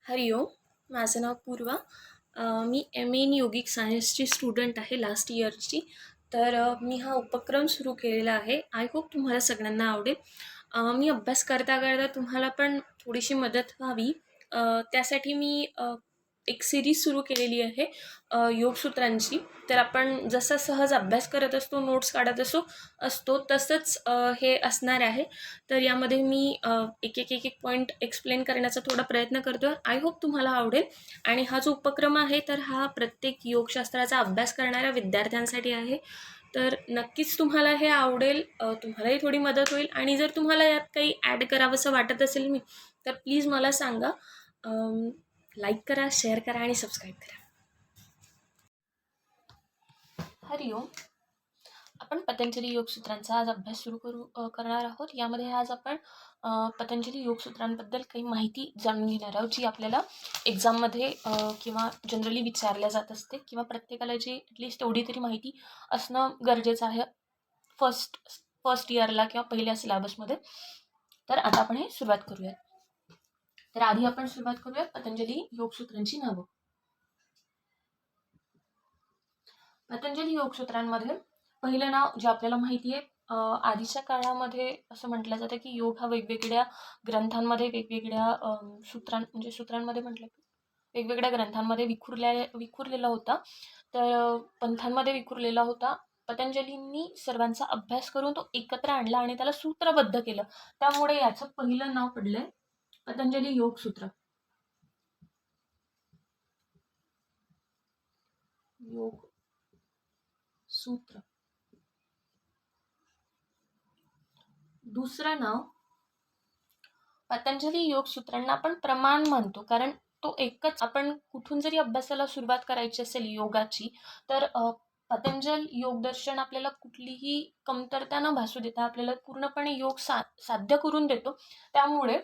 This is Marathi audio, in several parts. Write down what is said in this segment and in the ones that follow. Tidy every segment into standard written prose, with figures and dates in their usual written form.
हरिओम. माझं नाव पूर्वा. मी एम ए इन योगिक सायन्सची स्टुडंट आहे, लास्ट इयरची. तर मी हा उपक्रम सुरू केलेला आहे. आय होप तुम्हाला सगळ्यांना आवडेल. मी अभ्यास करता करता तुम्हाला पण थोडीशी मदत व्हावी, त्यासाठी मी एक सिरीज सुरू केलेली आहे योगसूत्रांची. तर आपण जसा सहज अभ्यास करत असतो, नोट्स काढत असतो तसंच हे असणार आहे. तर यामध्ये मी एक पॉईंट एक्सप्लेन करण्याचा थोडा प्रयत्न करतो. आय होप तुम्हाला आवडेल. आणि हा जो उपक्रम आहे तर हा प्रत्येक योगशास्त्राचा अभ्यास करणाऱ्या विद्यार्थ्यांसाठी आहे. तर नक्कीच तुम्हाला हे आवडेल, तुम्हालाही थोडी मदत होईल. आणि जर तुम्हाला यात काही ॲड करावंसं वाटत असेल तर प्लीज मला सांगा. लाईक करा, शेअर करा आणि सबस्क्राईब करा. हरिओम. आपण पतंजली योगसूत्रांचा आज अभ्यास सुरू करणार आहोत. यामध्ये आज आपण पतंजली योगसूत्रांबद्दल काही माहिती जाणून घेणार आहोत, जी आपल्याला एक्झाममध्ये किंवा जनरली विचारल्या जात असते, किंवा प्रत्येकाला जी ॲटलिस्ट तेवढी तरी माहिती असणं गरजेचं आहे फर्स्ट इयरला किंवा पहिल्या सिलेबसमध्ये. तर आता आपण हे सुरुवात करूयात. तर आधी आपण सुरुवात करूयात पतंजली योगसूत्रांची नावं. पतंजली योगसूत्रांमध्ये पहिलं नाव जे आपल्याला माहिती आहे, आधीच्या काळामध्ये असं म्हटलं जातं की योग हा वेगवेगळ्या ग्रंथांमध्ये वेगवेगळ्या सूत्रांमध्ये म्हटलं वेगवेगळ्या ग्रंथांमध्ये विखुरलेला होता. तर पंथांमध्ये विखुरलेला होता. पतंजलींनी सर्वांचा अभ्यास करून तो एकत्र आणला आणि त्याला सूत्रबद्ध केलं. त्यामुळे याचं पहिलं नाव पडलंय पतंजली योगसूत्र. योग सूत्र. दुसरं नाव, पतंजली योगसूत्रांना आपण प्रमाण म्हणतो, कारण तो एकच. आपण कुठून जरी अभ्यासाला सुरुवात करायची असेल योगाची, तर पतंजल योगदर्शन आपल्याला कुठलीही कमतरता न भासू देता आपल्याला पूर्णपणे योग साध्य करून देतो. त्यामुळे,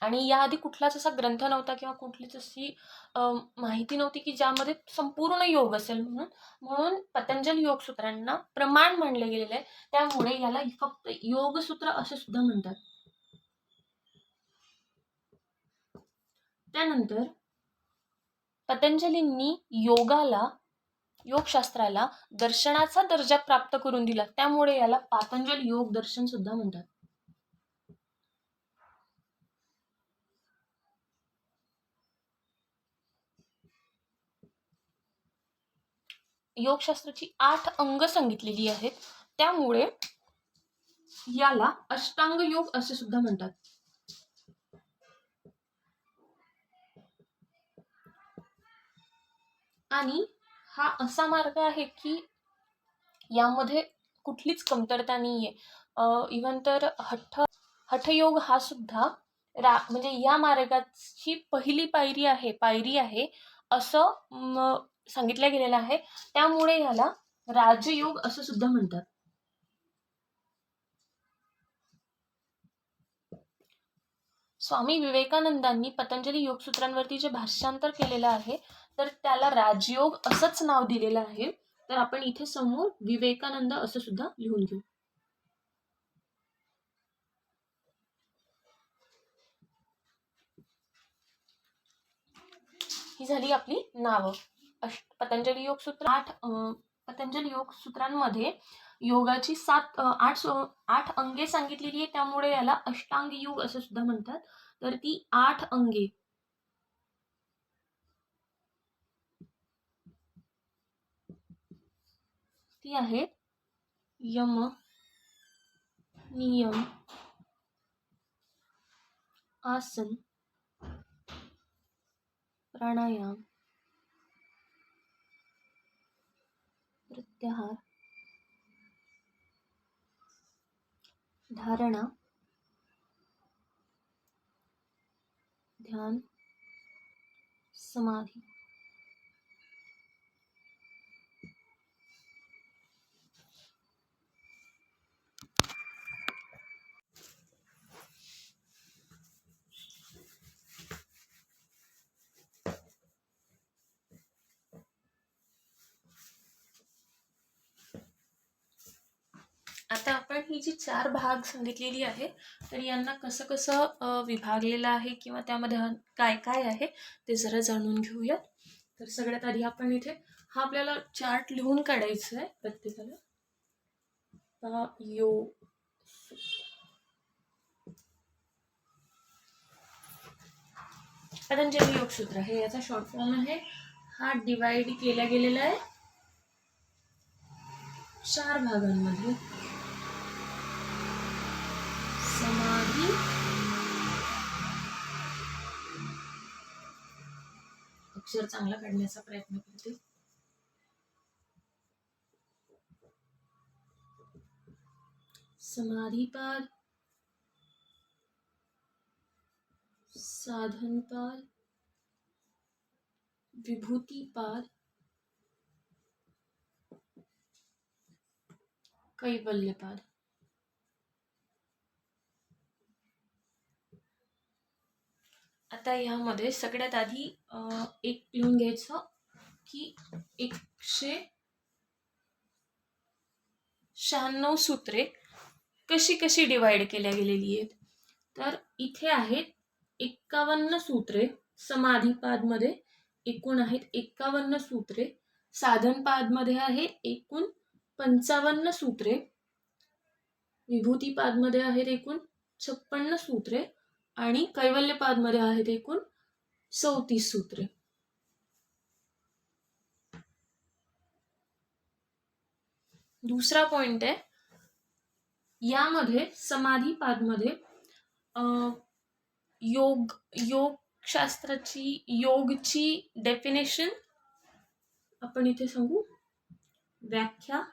आणि याआधी कुठलाच असा ग्रंथ नव्हता किंवा कुठलीच अशी माहिती नव्हती की ज्यामध्ये संपूर्ण योग असेल. म्हणून पतंजल योगसूत्रांना प्रमाण म्हणले गेलेले आहे. त्यामुळे याला फक्त योगसूत्र असे सुद्धा म्हणतात. त्यानंतर पतंजलींनी योगशास्त्राला दर्शनाचा दर्जा प्राप्त करून दिला. त्यामुळे याला पातंजल योग दर्शन सुद्धा म्हणतात. योगशास्त्राची 8 अंग सांगितलेली आहेत. त्यामुळे याला अष्टांग योग असे सुद्धा म्हणतात. आणि हा असा मार्ग आहे की यामध्ये कुठलीच कमतरता नाहीये. इव्हन तर हठयोग हा सुद्धा म्हणजे या मार्गाची पहिली पायरी आहे असं सांगितलं गेलेलं आहे. त्यामुळे याला राजयोग असं सुद्धा म्हणतात. स्वामी विवेकानंदांनी पतंजली योगसूत्रांवरती जे भाष्यांतर केलेलं आहे तर त्याला राजयोग असंच नाव दिलेलं आहे. तर आपण इथे समोर विवेकानंद असं सुद्धा लिहून घेऊ. ही झाली आपली नावं. पतंजली योगसूत्र पतंजली योगसूत्रांमध्ये योगाची 8 अंगे सांगितलेली आहे. त्यामुळे याला अष्टांग योग असं सुद्धा म्हणतात. तर ती 8 अंगे ती आहेत यम, नियम, आसन, प्राणायाम, प्रत्याहार, धारणा, ध्यान, समाधी. आता आपण ही जी 4 भाग सांगितलेली आहे, तर यांना कसं कसं विभागलेलं आहे किंवा त्यामध्ये काय काय आहे ते जरा जाणून घेऊया. तर सगळ्यात आधी आपण इथे हा आपल्याला चार्ट लिहून काढायचा आहे प्रत्येकाला. यो पतंजली योगसूत्र हे याचा शॉर्ट फॉर्म आहे. हा डिवाइड केला गेलेला आहे 4 भागांमध्ये. समाधी, अक्षर चांगला काढण्याचा प्रयत्न करते. समाधीपाद, साधनपाद, विभूतिपाद, कैवल्यपाद. आता यामध्ये सगळ्यात आधी एक लिहून घ्यायचं की 196 सूत्रे कशी कशी डिवाइड केल्या गेलेली आहेत. तर इथे आहेत 51 सूत्रे. समाधीपादमध्ये एकूण आहेत 51 सूत्रे. साधनपादमध्ये आहे एकूण 55 सूत्रे. विभूतिपादमध्ये आहेत एकूण 56 सूत्रे आणि कैवल्यपादमध्ये आहेत एकूण 34 सूत्रे. दुसरा पॉइंट आहे, यामध्ये समाधीपादमध्ये योगशास्त्राची योगची डेफिनेशन आपण इथे सांगू. व्याख्या,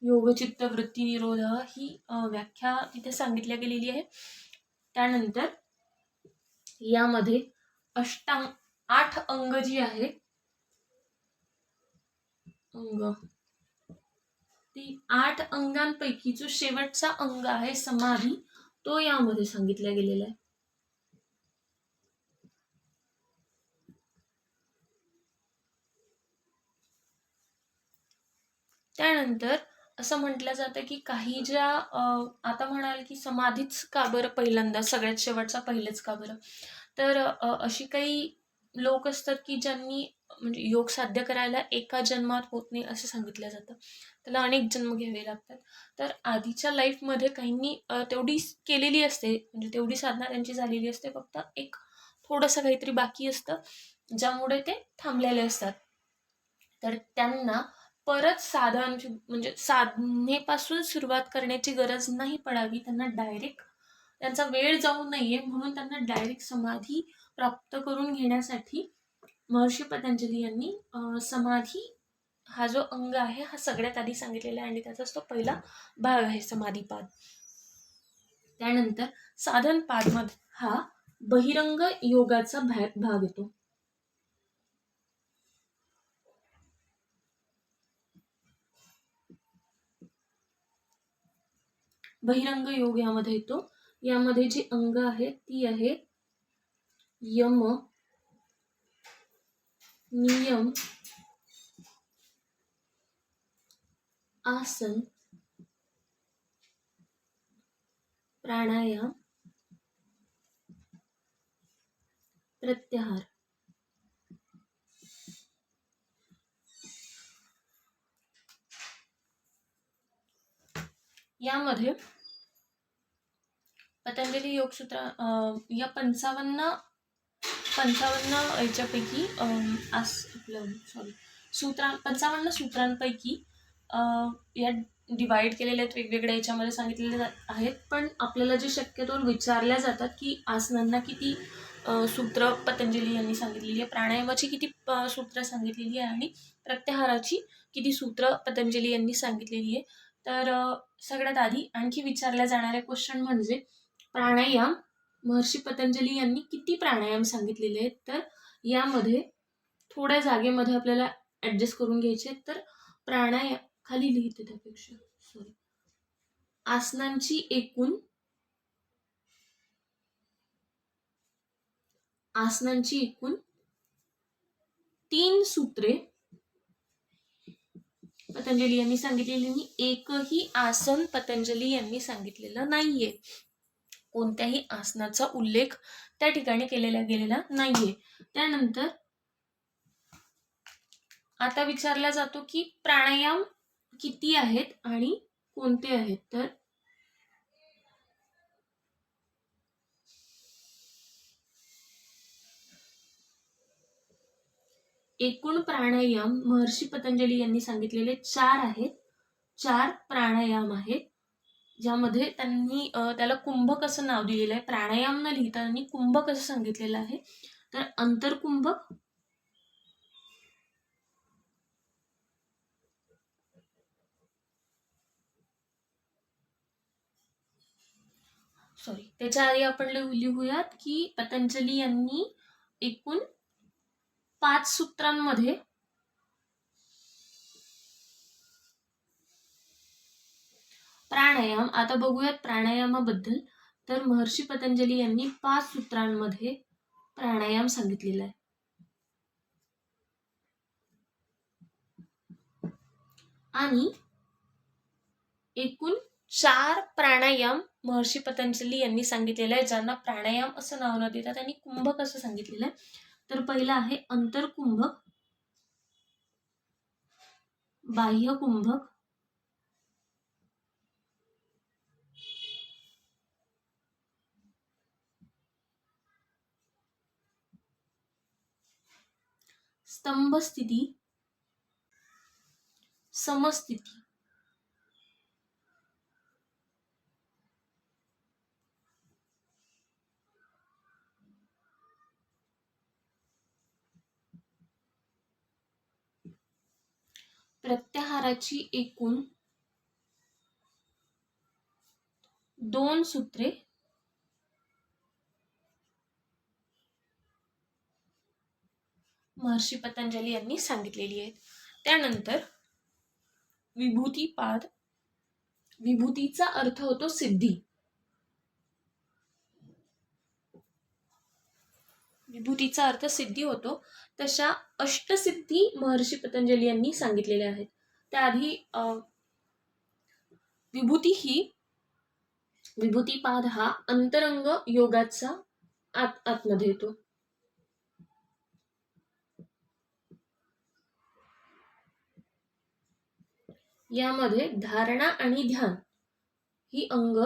योगचित्त वृत्ती निरोध ही व्याख्या तिथे सांगितल्या गेलेली आहे. त्यानंतर यामध्ये 8 अंग जी आहे, अंग, ती 8 अंगांपैकी जो शेवटचा अंग आहे समाधी, तो यामध्ये सांगितला गेलेला आहे. त्यानंतर असं म्हटलं जातं की काही ज्या आता म्हणाल की समाधीच का बरं पहिल्यांदा, सगळ्यात शेवटचा पहिलेच का बरं. तर अशी काही लोक असतात की ज्यांनी म्हणजे योग साध्य करायला एका जन्मात होत नाही असं सांगितलं जातं. त्याला अनेक जन्म घ्यावे लागतात. तर आधीच्या लाईफमध्ये काहींनी तेवढी केलेली असते, म्हणजे तेवढी साधना त्यांची झालेली असते, फक्त एक थोडंसं काहीतरी बाकी असतं ज्यामुळे ते थांबलेले असतात. तर त्यांना परत म्हणजे साधनेपासून सुरुवात करण्याची गरज नाही पडावी, त्यांना डायरेक्ट त्यांचा वेळ जाऊ नये म्हणून त्यांना डायरेक्ट समाधी प्राप्त करून घेण्यासाठी महर्षी पतंजली यांनी समाधी हा जो अंग आहे हा सगळ्यात आधी सांगितलेला आहे आणि त्याचाच तो पहिला भाग आहे समाधीपाद. त्यानंतर साधनपाद मध्ये हा बहिरंग योगाचा भाग येतो. बहिरंग योग यामध्ये येतो. यामध्ये जी अंग आहे ती आहे यम, नियम, आसन, प्राणायाम, प्रत्याहार. यामध्ये पतंजली योगसूत्र या 55 याच्यापैकी 55 सूत्रांपैकी या डिवाइड केलेले आहेत, वेगवेगळ्या याच्यामध्ये सांगितलेले आहेत. पण आपल्याला जे शक्यतो विचारल्या जातात की आसनांना किती सूत्र पतंजली यांनी सांगितलेली आहे, प्राणायामाची किती सूत्र सांगितलेली आहे आणि प्रत्याहाराची किती सूत्र पतंजली यांनी सांगितलेली आहे. तर सगळ्यात आधी आणखी विचारल्या जाणारे क्वेश्चन म्हणजे प्राणायाम. महर्षी पतंजली यांनी किती प्राणायाम सांगितलेले आहेत, तर यामध्ये थोड्या जागेमध्ये आपल्याला ऍडजस्ट करून घ्यायचे. तर प्राणायाम खाली लिहिते त्यापेक्षा आसनांची एकूण 3 सूत्रे पतंजली यांनी सांगितलेले नाही. एकही आसन पतंजली यांनी सांगितलेलं नाहीये. कोणत्याही आसनाचा उल्लेख त्या ठिकाणी केलेला गेलेला नाहीये. त्यानंतर आता विचारला जातो की प्राणायाम किती आहेत आणि कोणते आहेत. तर एकूण प्राणायाम महर्षी पतंजली यांनी सांगितलेले 4 आहेत. 4 प्राणायाम आहेत, ज्यामध्ये त्यांनी त्याला कुंभक असं नाव दिलेलं आहे. प्राणायाम न लिहिता त्यांनी कुंभक असं सांगितलेलं आहे. तर अंतरकुंभक, त्याच्या आधी आपण लिहूयात की पतंजली यांनी एकूण 5 सूत्रांमध्ये प्राणायाम, आता बघूयात प्राणायामाबद्दल. तर महर्षी पतंजली यांनी 5 सूत्रांमध्ये प्राणायाम सांगितलेला आहे. आणि एकूण 4 प्राणायाम महर्षी पतंजली यांनी सांगितलेलं आहे, ज्यांना प्राणायाम असं नाव न देता त्यांनी कुंभक असं सांगितलेलं आहे. तर पहिला आहे अंतरकुंभक, बाह्य कुंभक, स्तंभ स्थिती, समस्थिती, प्रत्याहाराची एकूण 2 सूत्रे, महर्षी पतंजली यांनी सांगितलेली आहेत. त्यानंतर विभूतीपाद, विभूतीचा अर्थ होतो सिद्धी. विभूतीचा अर्थ सिद्धी होतो. तशा अष्टसिद्धी महर्षी पतंजली यांनी सांगितलेल्या आहेत. त्याआधी विभूतीपाद हा अंतरंग योगाचा आतमध्ये येतो. यामध्ये धारणा आणि ध्यान ही अंग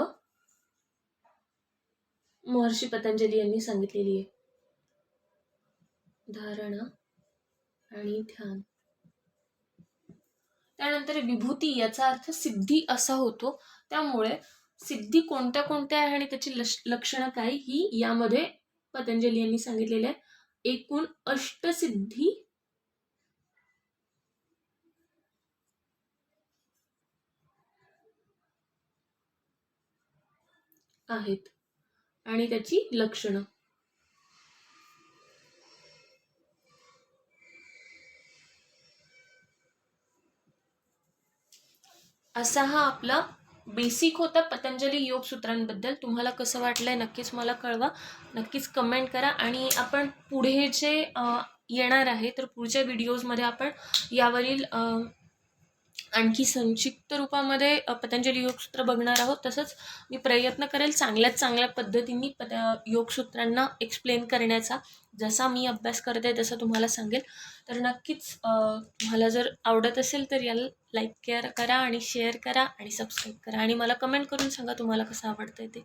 महर्षी पतंजली यांनी सांगितलेली आहे. धारणा आणि ध्यान. त्यानंतर विभूती याचा अर्थ सिद्धी असा होतो. त्यामुळे सिद्धी कोणत्या कोणत्या आहे आणि त्याची लक्षणं काय ही यामध्ये पतंजली यांनी सांगितलेले आहे. एकूण अष्टसिद्धी आहेत आणि त्याची लक्षणं. असा हा आपला बेसिक होता पतंजली योग सूत्रांबद्दल. तुम्हाला कसं वाटलंय नक्कीच मला कळवा, नक्कीच कमेंट करा. आणि आपण पुढे जे येणार आहे तर पुढच्या व्हिडिओजमध्ये आपण यावरील आणखी संक्षिप्त रूपामध्ये पतंजली योगसूत्र बघणार आहोत. तसंच मी प्रयत्न करेल चांगल्यात चांगल्या पद्धतीने योगसूत्रांना एक्सप्लेन करण्याचा. जसा मी अभ्यास करते तसं तुम्हाला सांगेल. तर नक्कीच तुम्हाला जर आवडत असेल तर याला लाईक करा आणि शेअर करा आणि सबस्क्राईब करा आणि मला कमेंट करून सांगा तुम्हाला कसं आवडतंय ते.